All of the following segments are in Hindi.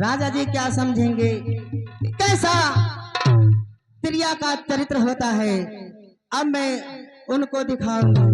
राजा जी क्या समझेंगे, कैसा प्रिया का चरित्र होता है। अब मैं उनको दिखाऊंगा।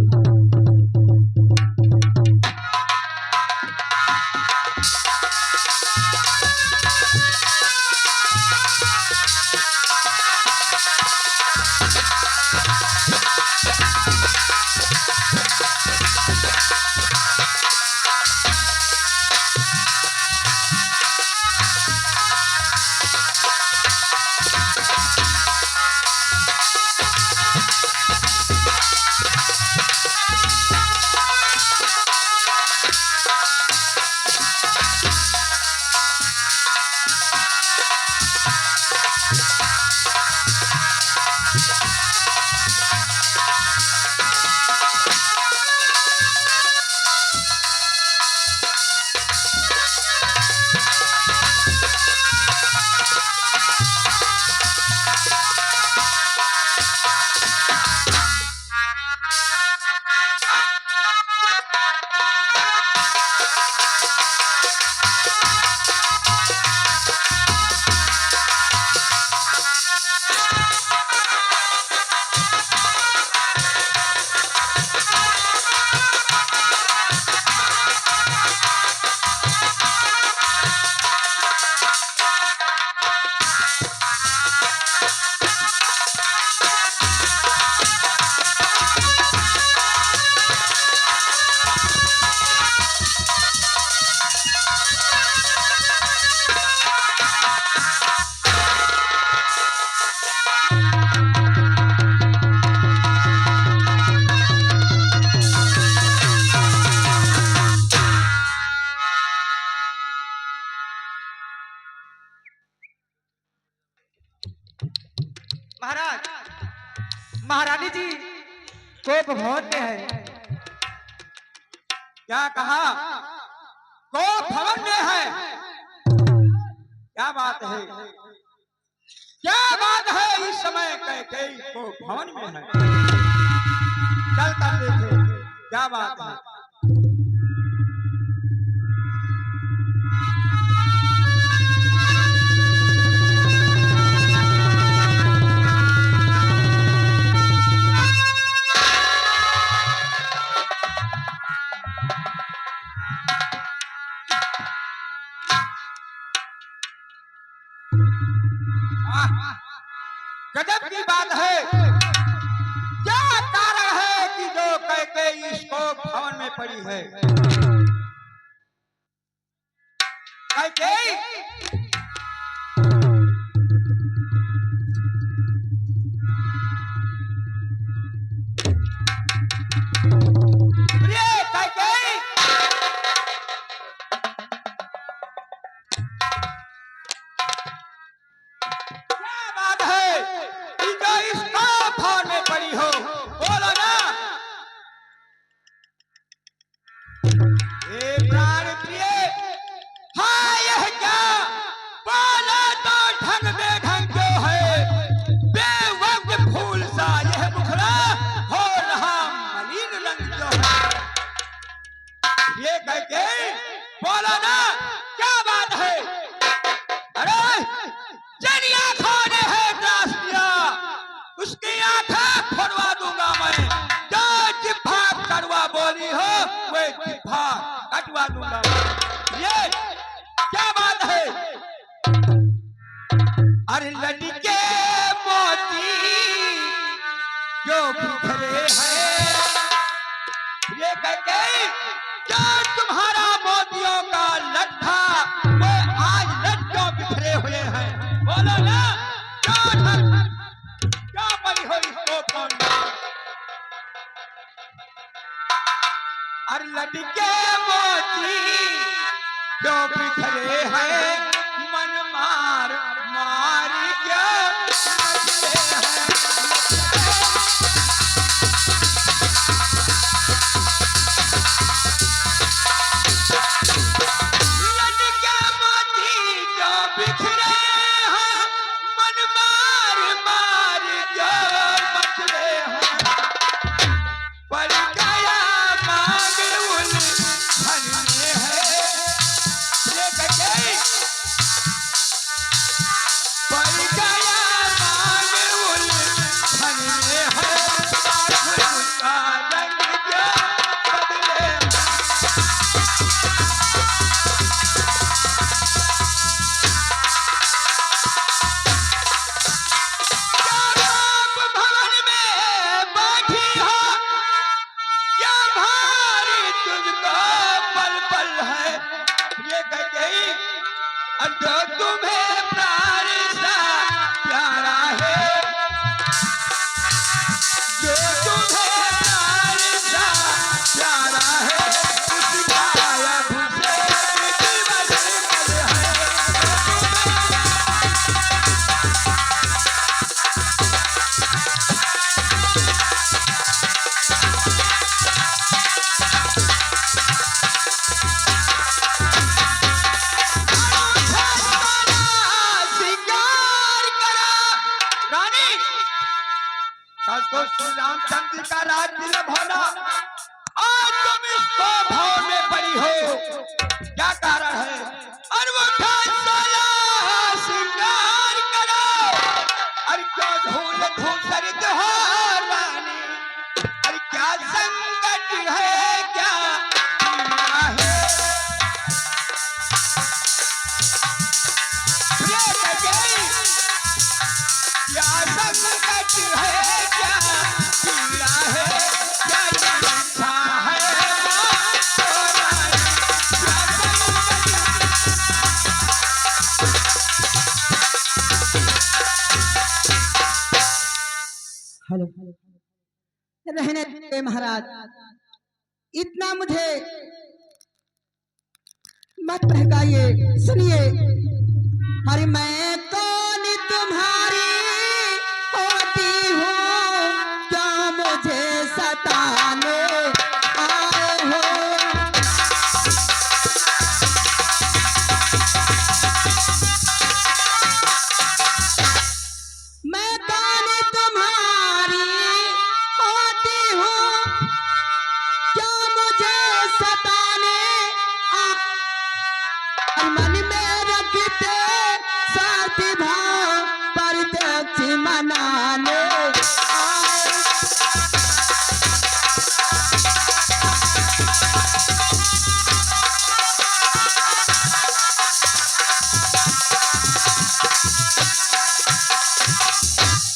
महाराज, महारानी जी कोप भवन में है। क्या कहा? कोप भवन में है। क्या बात है? क्या बात है? इस समय कैकेयी कोप भवन में है। चल कर देखे क्या बात है। गजब की बात है। क्या कारण है कि जो कैकेयी इसको भवन में पड़ी है? कैकेयी प्रिय कैकेयी, क्या बात है कि जो इसको भवन में पड़ी हो? बोलो ना। हे प्राण प्रिय, हाँ यह क्या? बोलो तो ढंग बेढंग जो है। बेवक्त फूल सा यह मुखड़ा हो रहा मलिन रंग जो है। ये कैकेयी बोलो ना, क्या बात है? अरे जिन आंखों ने है त्रास दिया, उसकी आंखें फोड़वा दूंगा मैं। जो जिह्वा कड़वा बोली हो, वह जिह्वा कटवा दूंगा मैं। ये क्या बात है? अरे लड़के मोती जो बिखरे हैं, ये कैकेयी क्या तुम्हारा मोतियों का लट्ठा वो आज लट्टों बिखरे हुए हैं? बोलो ना, क्या बनी हो इसको कौन? अरे लड़के मोती जो बिखरे हैं, मन मार मार क्या नचले हैं। लड़के मोती जो बिखरे हैं, मन मार मार जो मचले हैं। पर गया मांग उन धन में है। ये कैकेयी और जो तुम्हें प्राण सा प्यारा है, जो तुम्हें प्राण सा प्यारा है, उसका अभिषेक दिवस कल है। कल तो श्री रामचंद्र जी का राज्य भोला, आज तुम इस भाव में पड़ी हो, क्या कारण है? अनूठा साला श्रृंगार करो, अरे क्यों धूल धूसरित हो रानी, अरे क्या संकट है, क्या पीड़ा है? ये गई क्या संकट है, क्या पीड़ा है, क्या इच्छा है तो रानी, क्या हेलो रहने दे महाराज, इतना मुझे मत बहकाइए। सुनिए, अरे मैं कौन तुम्हारी होती हूँ, क्या मुझे सताने आए हो। मैं कौन तुम्हारी होती हूँ, क्या मुझे सताने मन में रखते साथी भाव, प्रत्यक्ष मनाने आए।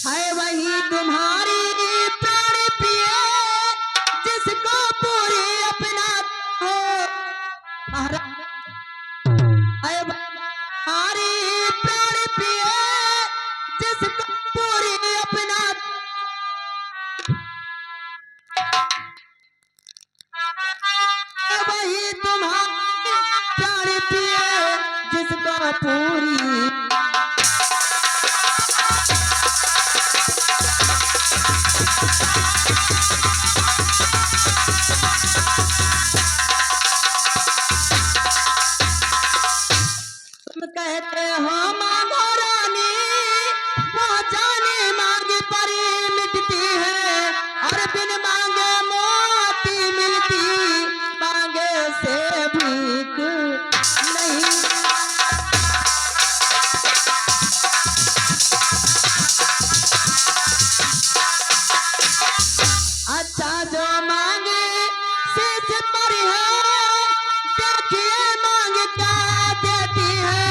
है वही तुम्हारी प्राण प्रिय, जिसको पूरी अपना हो महाराज। है हमारी प्राण प्रिय, जिसको पूरी अपना वही तुम्हारी प्राण प्रिय, जिसको पूरी तुम कहते हो मांगो रानी, वो जाने मांग पर मिटती है, और बिन मांगे मोती मिलती, मांगे से भीख नहीं। अच्छा जो मांगे शीश पर है, देखिए मांग क्या देती है,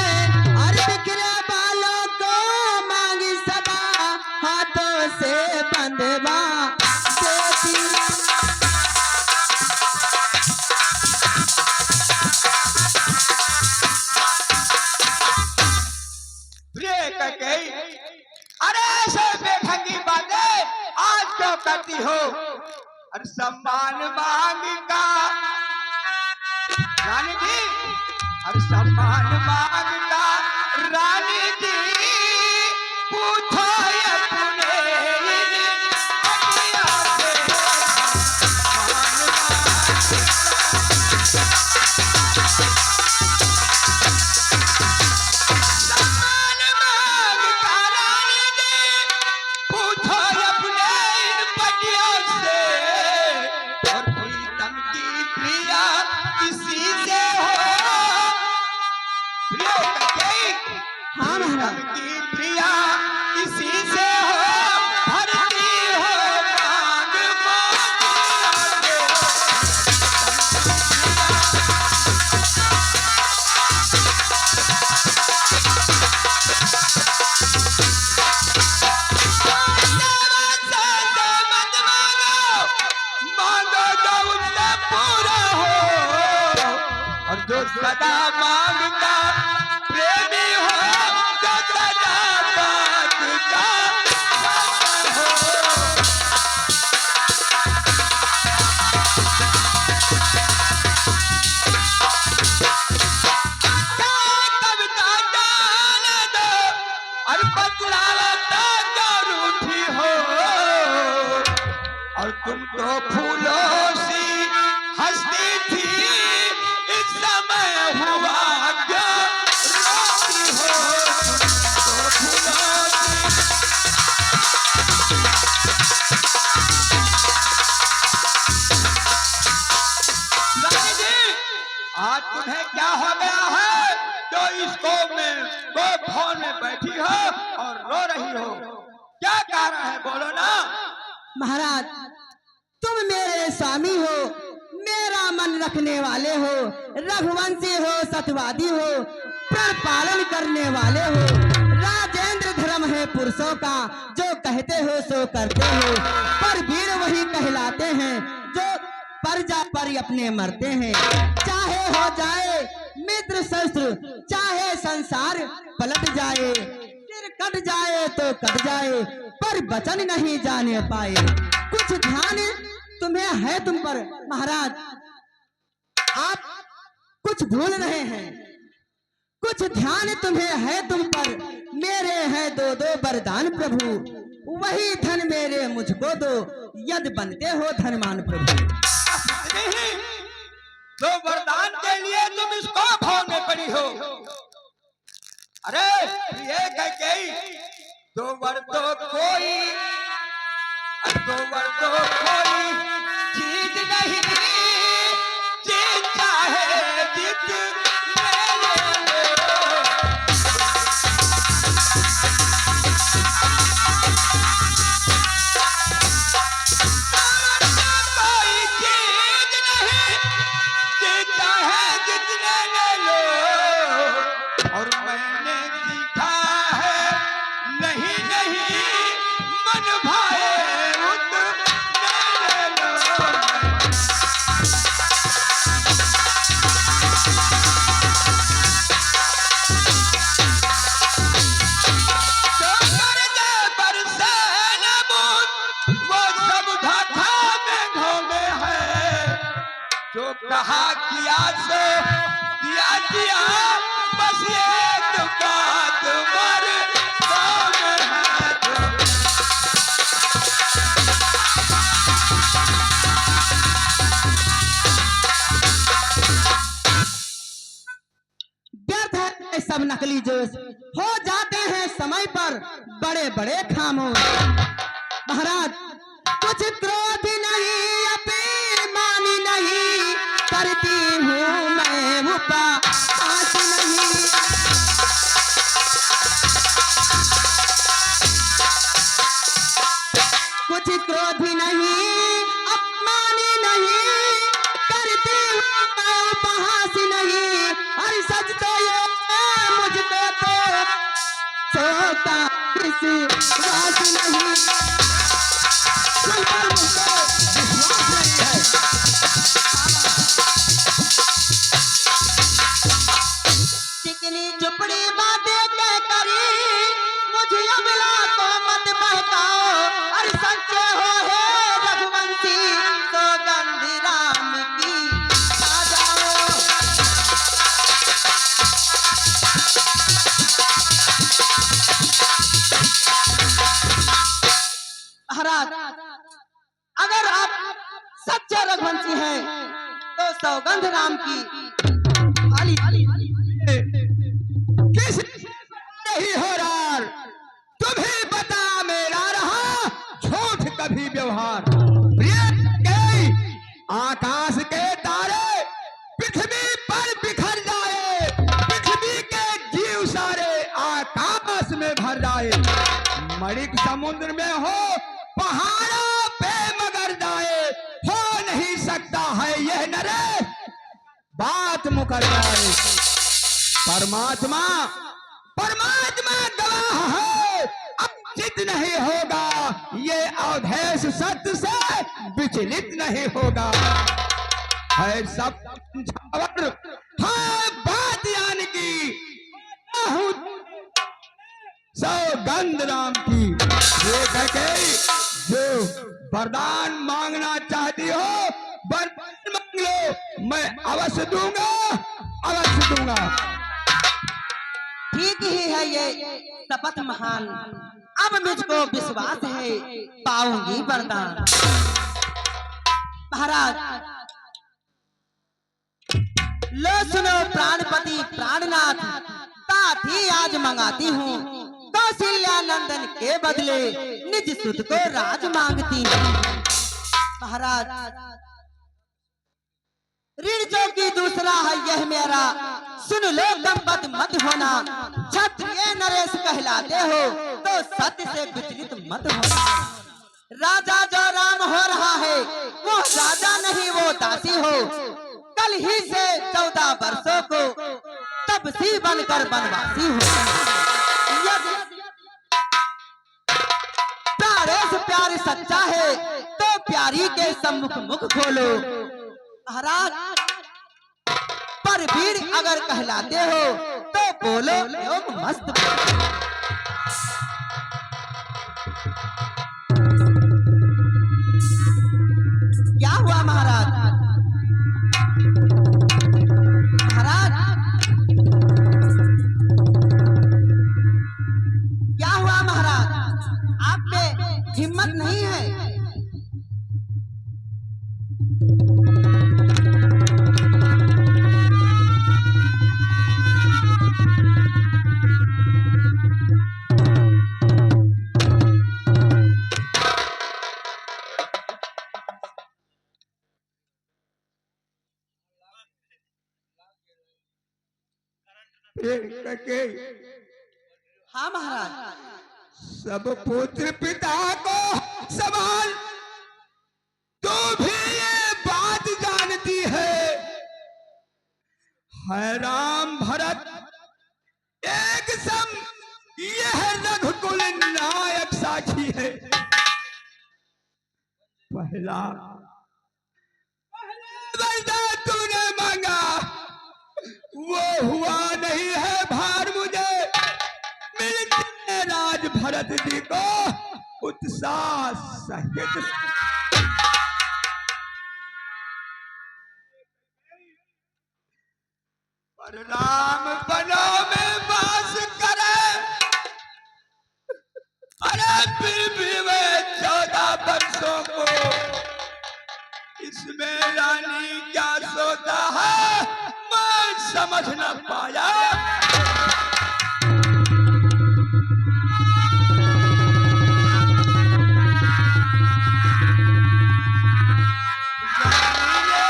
और बिखरे बालों को मांग सदा हाथों से बंधवा देती। प्रिय कई, अरे ऐसे बेढंगी बातें आज क्यों करती हो? अरे सम्मान मांग का रानी जी, अरे सम्मान मांग का रानी जी, पूछो अपने इन अटिया से, सम्मान मांग का रानी जी, पूछो अपने इन पटियों से, और प्रीतम की प्रिया किसी से हो। प्रिय कई, हाँ महाराज, प्रीतम की प्रिया किसी से हो, भरती हो मांग मोतियों से मत मांगो, मांगो जो उससे पूरा हो, और जो सदा मांगता प्रेम आज तुम्हें क्या हो गया है जो इसको में को फोन में बैठी हो और रो रही हो? क्या कारण है, बोलो ना। महाराज, तुम मेरे स्वामी हो, मेरा मन रखने वाले हो, रघुवंशी हो, सतवादी हो, प्रण पालन करने वाले हो। राजेंद्र धर्म है पुरुषों का, जो कहते हो सो करते हो। पर वीर वही कहलाते हैं जो प्रजा पर अपने मरते हैं। चाहे हो जाए मित्र शस्त्र, चाहे संसार पलट जाए, सिर कट जाए तो कट जाए, पर वचन नहीं जाने पाए। कुछ ध्यान तुम्हें है तुम पर महाराज, आप कुछ भूल रहे हैं। कुछ ध्यान तुम्हें है तुम पर, मेरे हैं दो दो वरदान प्रभु, वही धन मेरे मुझको दो, यदि बनते हो धनवान प्रभु। नहीं, तो वरदान के लिए तुम इसको भोग में पड़ी हो। अरे ये कह दो वर तो कोई चीज नहीं, जीत चाहे जीत ले लो। कोई चीज नहीं, जीत चाहे जितने ले लो। और मैंने सीखा है नहीं नहीं मन भाए उतने ले लो। जो कर दे बरसे न बूंद, वो सब घाटा में घोंगे हैं। जो कहा किया सो किया दिया, बस एक बात मर काम है। व्यर्थ है सब नकली जोश, हो जाते हैं समय पर बड़े बड़े खामोश। महाराज, कुछ क्रोध नहीं, अभिमानी नहीं, करती हूँ मैं उपहास नहीं। कुछ क्रोधी नहीं, अपमानी नहीं, करती हूँ मैं उपहास नहीं। अरे सच तो ये मुझको तो सोता किसी बात नहीं। तुम पर मुझको विश्वास नहीं है। चिकनी चुपड़ी बातें कह करी, मुझे अबला को मत बहकाओ। अरे सच्चे हो हे रघुवंशी, तो गंधी राम की आ जाओ। महाराज, अगर आप सच्चे रघुवंशी हैं तो सौगंध राम की थाली किस नहीं हो रहा, तुम्हें बता मेरा रहा झूठ कभी व्यवहार। प्रिय गई आकाश के तारे पृथ्वी पर बिखर जाए, पृथ्वी के जीव सारे आकाश में भर जाए। मणिक समुद्र में हो, पहाड़ों पे मगर जाए, हो नहीं सकता है यह नरे बात मुकर जाए। परमात्मा परमात्मा गवाह है, अब चित नहीं होगा, ये अवधेश सत्य से विचलित नहीं होगा। है सब समझावर, हाँ बात यानी की सौगंध राम की। ये कहके जो वरदान मांगना चाहती हो वरदान मांग लो, मैं अवश्य दूंगा, अवश्य दूंगा। ठीक ही है ये शपथ महान, अब मुझको विश्वास है पाऊंगी वरदान। महाराज, लो सुनो प्राणपति प्राणनाथ, तात ही आज मंगाती हूँ, कौशल्या नंदन के बदले निज सुत को राज मांगती हूँ। महाराज, ऋण जो की दूसरा फैसला है यह मेरा, सुन लो दंपत मत होना। क्षत्रिय नरेश कहलाते हो तो सत्य से विचलित मत होना। राजा जो राम हो रहा है वो राजा नहीं वो दासी हो। कल ही से 14 वर्षों को तपसी बनकर बनवासी हो। यदि प्यारे से प्यार सच्चा है तो प्यारी के सम्मुख मुख खोलो। महाराज पर वीर अगर कहलाते हो तो बोलो योग मस्त बोलो। क्या हुआ महाराज? महाराज क्या हुआ महाराज? आप में हिम्मत नहीं है? करके हाँ महाराज। सब पुत्र पिता को सवाल, तो भी ये बात जानती है राम भरत एक सम, यह रघुकुल नायक साक्षी है। पहला वरदान तूने मांगा वो हुआ नहीं है भार मुझे। मिलते राज भरत जी को उत्साह सहित। पर राम बनों में वास करे, अरे फिर भी वे 14 वर्षों को इसमें रानी क्या सोता है मैं समझ न पाया।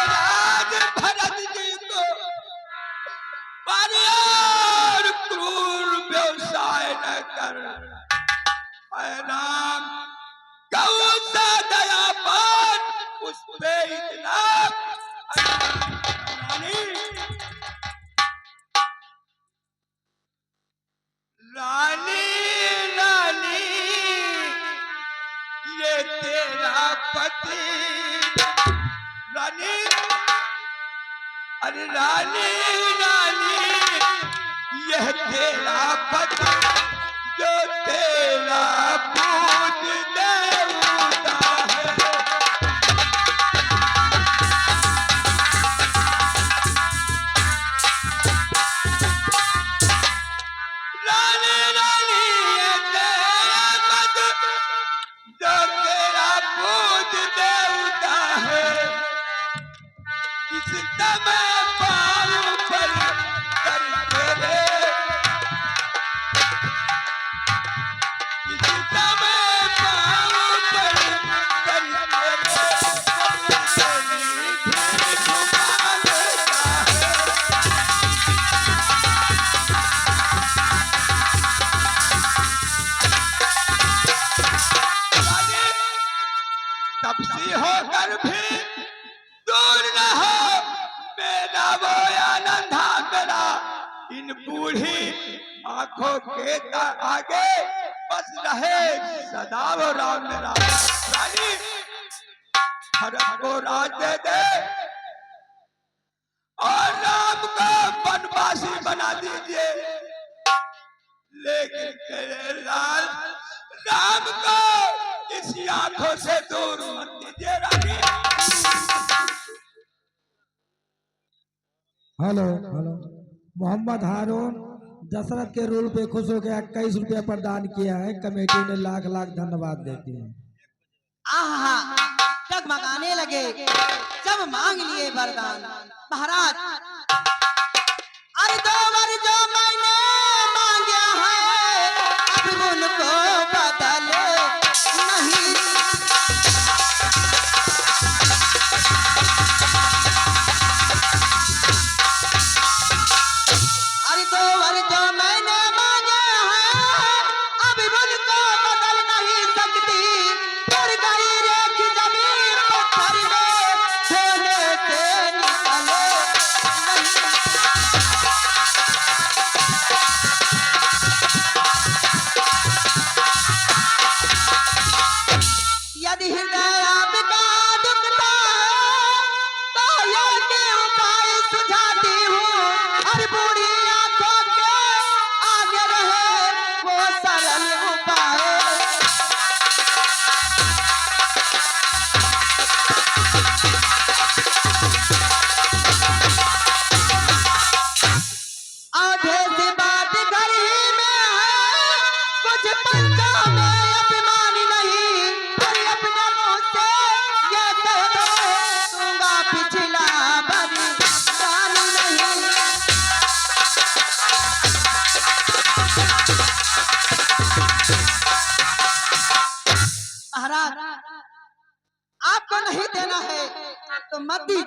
राज भरत जी को और क्रूर व्यवसाय न कर, राम गौ सा दया पान उस पे इतना। रानी रानी ये तेरा पति, रानी अरे रानी रानी यह तेरा पति जो तेरा पूज देवता है। रानी रानी ये तेरा पति जो तेरा पूज देवता है। इस समय पाँव पर कर तेरे, इस समय पाँव पर कर तेरे तपसी होकर भी दूर न हो मेरा वो आनंदा मेरा। इन बूढ़ी आंखों के आगे बस रहे सदा वो राम मेरा। रानी भरत को राज दे दे और राम को वनवासी बना दीजिए, लेकिन तेरे लाल राम को इसी आंखों से दूर मत दीजिए। रानी हेलो हेलो, मोहम्मद हारून दशरथ के रूल पे खुश हो गया, 21 रुपया प्रदान किया है। कमेटी ने लाख लाख धन्यवाद देती है। आहा डगमगाने लगे जब मांग लिए वरदान। महाराज अरे 2 वर जो मैंने मांगा है अब उनको बदल नहीं।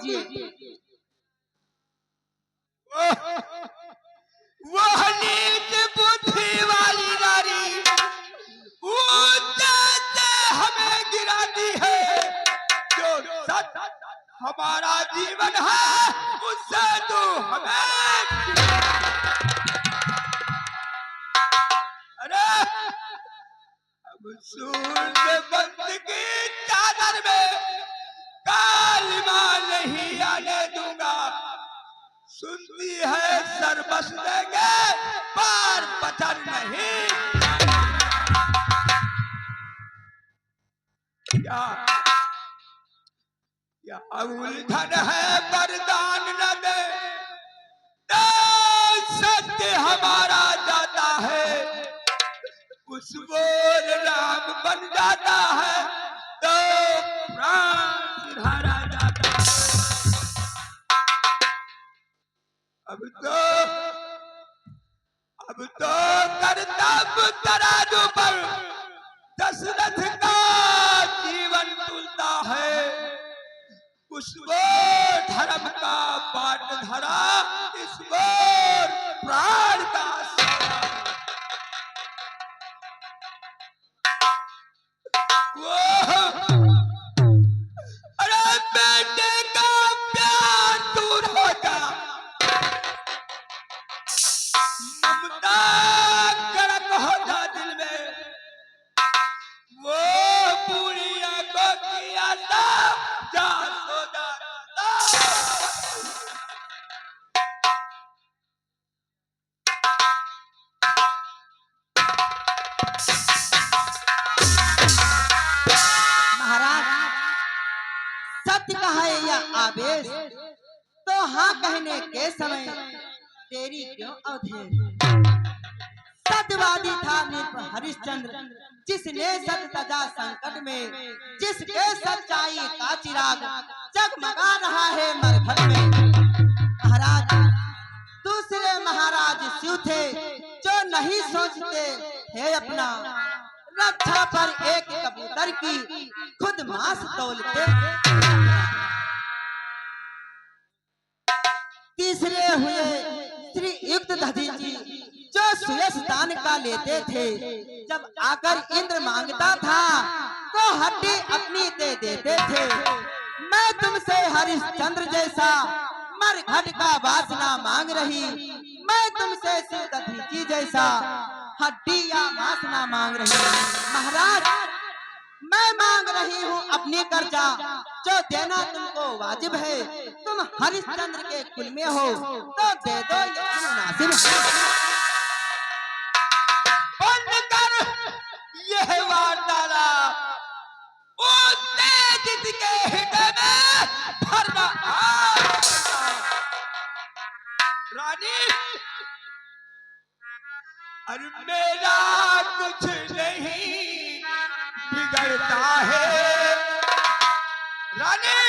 कीजिए। वह नीच बुद्धि वाली नारी ऊंचे हमें गिराती है। जो सच हमारा जीवन है उससे तू हमें, अरे अब सूर्य बंद की चादर में कालिमा नहीं आने दूंगा। सुनती है सर बस देंगे पार पत्थर नहीं। क्या क्या उलझन है वरदान न दे, तो सत्य हमारा जाता है। उस बोल राम बन जाता है तो प्राण सिधारा जाता है। अब तो कर्तव्य तराजू पर दशरथ का जीवन तुलता है। उस ओर धर्म का पाट धरा, इस ओर प्राण का सौदा। अरे बेटे का प्यार दूर होगा, ममता कड़क होगा दिल में। वो पूरी आंखों की आशा जा सो जाता। महाराज, सत्य कहा है या आवेश, तो हाँ कहने के समय तेरी क्यों अवधेश। सत्यवादी था नृप हरिश्चंद्र, जिसने सत्य तजा संकट में, जिसके सच्चाई का चिराग जगमगा रहा है मरघट में। महाराज, दूसरे महाराज शिव थे जो नहीं सोचते थे अपना, रक्षा पर एक कबूतर की खुद मांस तौलते। तीसरे हुए श्री युक्त दधीची, जो सुयश दान का लेते थे। जब आकर इंद्र मांगता था तो हड्डी अपनी दे देते थे। मैं तुमसे हरिश्चंद्र जैसा मरघट का वासना मांग रही, मैं तुमसे शिव दधीची जैसा हड्डी या वासना मांग रही। महाराज, मैं मांग रही हूँ अपनी कर्जा, जो देना तुमको वाजिब है। तुम हरिश्चंद्र के कुल में हो तो दे दो, ये मुनासिब है। बंद कर यह वार्तालाप, उत्तेजित के हृदय में भरना। रानी, अरे मेरा कुछ नहीं बिगड़ता है। रानी,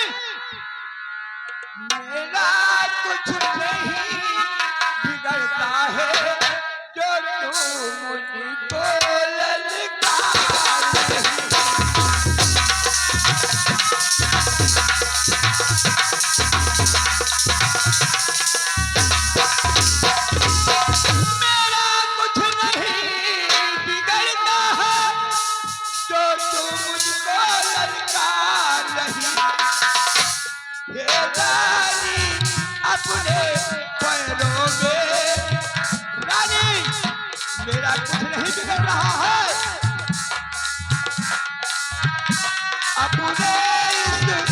मेरा कुछ नहीं बिगड़ता है, जो तू मुझको ललकार रही। मेरा कुछ नहीं बिगड़ता है, जो तू मुझको ललकार रही। हे रानी अपने पैरों में, रानी मेरा कुछ नहीं बिगड़ रहा है। अपने इस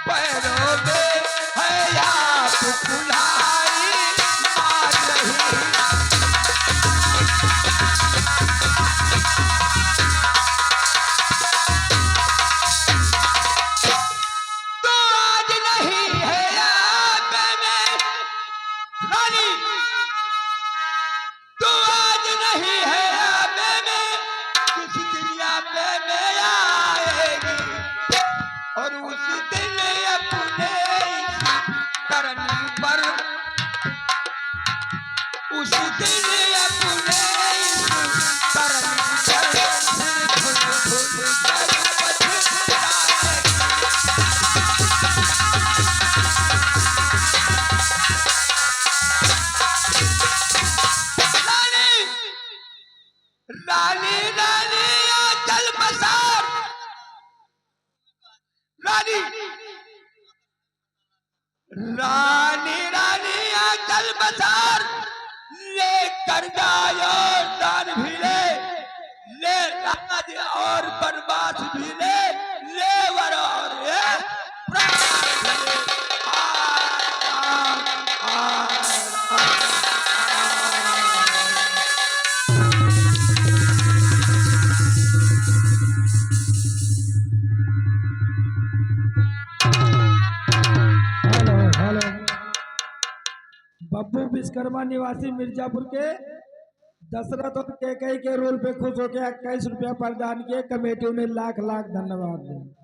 पैरों में है आप कुल्हाड़ी मार रही। तो आज नहीं है आप में रानी, तो आज नहीं है आप में, किसी दिन आप में आएगी। और उस दिन अपने करनी पर, उस दिन अपने करनी पर खुद खुद कर पछताएगी। चल बसार ले कर्जा और दान भी ले राज और बनवास भी ले वर और ये प्राण भी ले। Hello hello. बब्बू विश्वकर्मा निवासी मिर्जापुर के दशरथ और केकई के रोल पे खुश होकर 21 रुपया प्रदान किए। कमेटी ने लाख लाख धन्यवाद दिया।